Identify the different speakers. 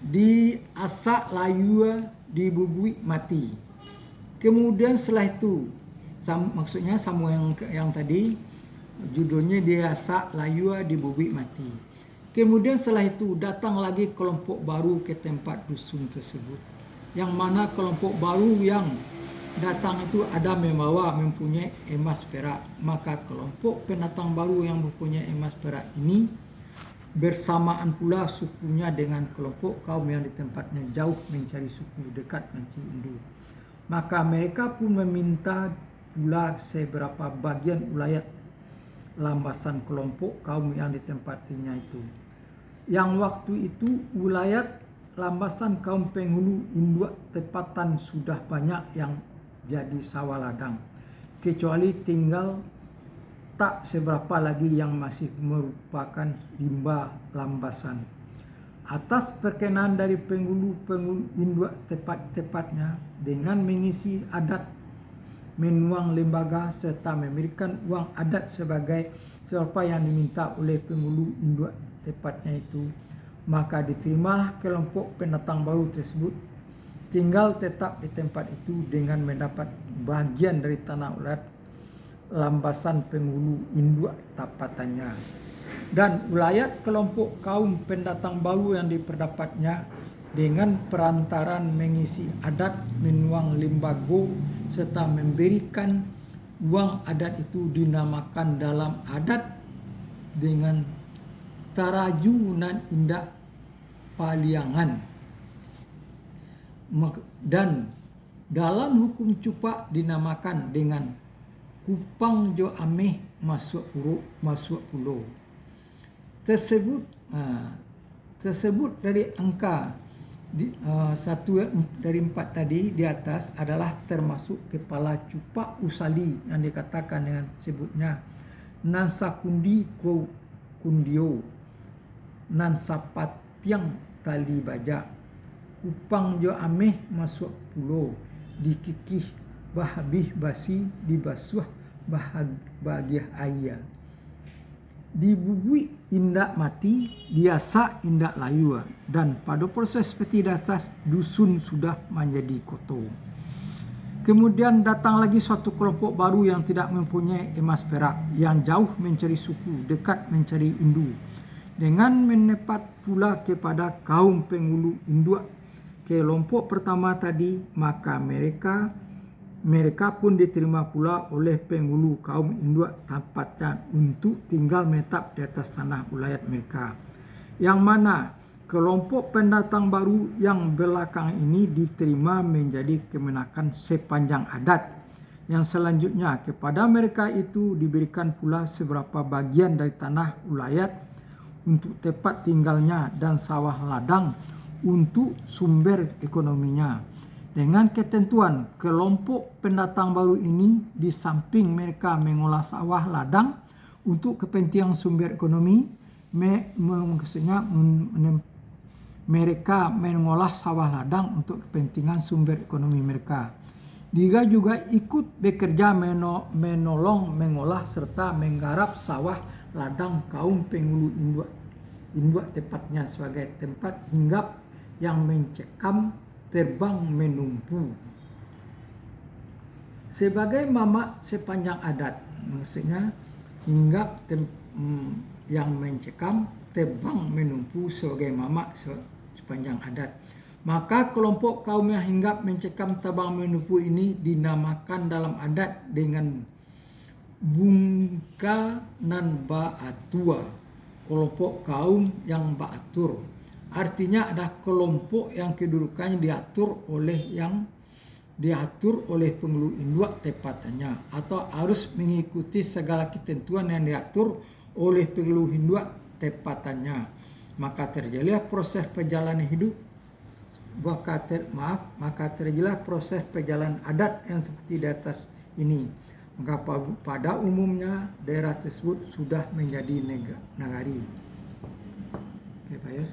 Speaker 1: diasak layu, dibubui mati. Kemudian setelah itu, maksudnya sama yang tadi, judulnya diasak layu, dibubui mati. Kemudian setelah itu datang lagi kelompok baru ke tempat dusun tersebut. Yang mana kelompok baru yang datang itu ada mempunyai emas perak. Maka kelompok pendatang baru yang mempunyai emas perak ini bersamaan pula sukunya dengan kelompok kaum yang di tempatnya jauh mencari suku, dekat mencari induk. Maka mereka pun meminta pula seberapa bagian ulayat lambasan kelompok kaum yang ditempatinya itu. Yang waktu itu ulayat lambasan kaum penghulu induk tepatan sudah banyak yang jadi sawah ladang, kecuali tinggal tak seberapa lagi yang masih merupakan rimba lambasan. Atas perkenan dari penghulu induk tepat-tepatnya dengan mengisi adat menuang lembaga serta memberikan uang adat sebagai seberapa yang diminta oleh penghulu induk tepatnya itu, maka diterimalah kelompok pendatang baru tersebut tinggal tetap di tempat itu dengan mendapat bagian dari tanah ulayat lambasan penghulu induk tapatannya. Dan ulayat kelompok kaum pendatang baru yang diperdapatnya dengan perantaran mengisi adat menuang lembago serta memberikan uang adat itu dinamakan dalam adat dengan taraju nan indak paliangan, dan dalam hukum cupak dinamakan dengan kupang jo ameh masuk pulau. Tersebut dari angka satu dari 4 tadi di atas adalah termasuk kepala cupak usali yang dikatakan dengan sebutnya nansakundi kundio, nansapatiang tali baja, kupang jo ameh masuk pulau, dikikih bahabih basi dibasuh bahagiah ayah, dibubui indak mati, diasak indak layu, dan pada proses seperti atas dusun sudah menjadi kotor. Kemudian datang lagi suatu kelompok baru yang tidak mempunyai emas perak, yang jauh mencari suku, dekat mencari induk, dengan menepat pula kepada kaum penghulu induk kelompok pertama tadi, maka mereka pun diterima pula oleh penghulu kaum induk tempatnya untuk tinggal menetap di atas tanah ulayat mereka. Yang mana kelompok pendatang baru yang belakang ini diterima menjadi kemenakan sepanjang adat. Yang selanjutnya kepada mereka itu diberikan pula seberapa bagian dari tanah ulayat untuk tempat tinggalnya dan sawah ladang untuk sumber ekonominya. Dengan ketentuan kelompok pendatang baru ini di samping mereka mengolah sawah ladang untuk kepentingan sumber ekonomi, mereka mengolah sawah ladang untuk kepentingan sumber ekonomi mereka. Dia juga ikut bekerja menolong, mengolah serta menggarap sawah ladang kaum penghulu induk tepatnya sebagai tempat hinggap yang mencekam terbang menumpu. Sebagai mamak sepanjang adat, maksudnya hinggap yang mencekam terbang menumpu sebagai mamak sepanjang adat. Maka kelompok kaum yang hinggap mencekam terbang menumpu ini dinamakan dalam adat dengan bungka nan baatua, kelompok kaum yang baatur. Artinya ada kelompok yang kedudukannya diatur oleh penghulu induk tepatannya, atau harus mengikuti segala ketentuan yang diatur oleh penghulu induk tepatannya. Maka terjadilah proses perjalanan hidup, maka terjadilah proses perjalanan adat yang seperti di atas ini. Maka pada umumnya daerah tersebut sudah menjadi nagari. Oke, Pak Yus.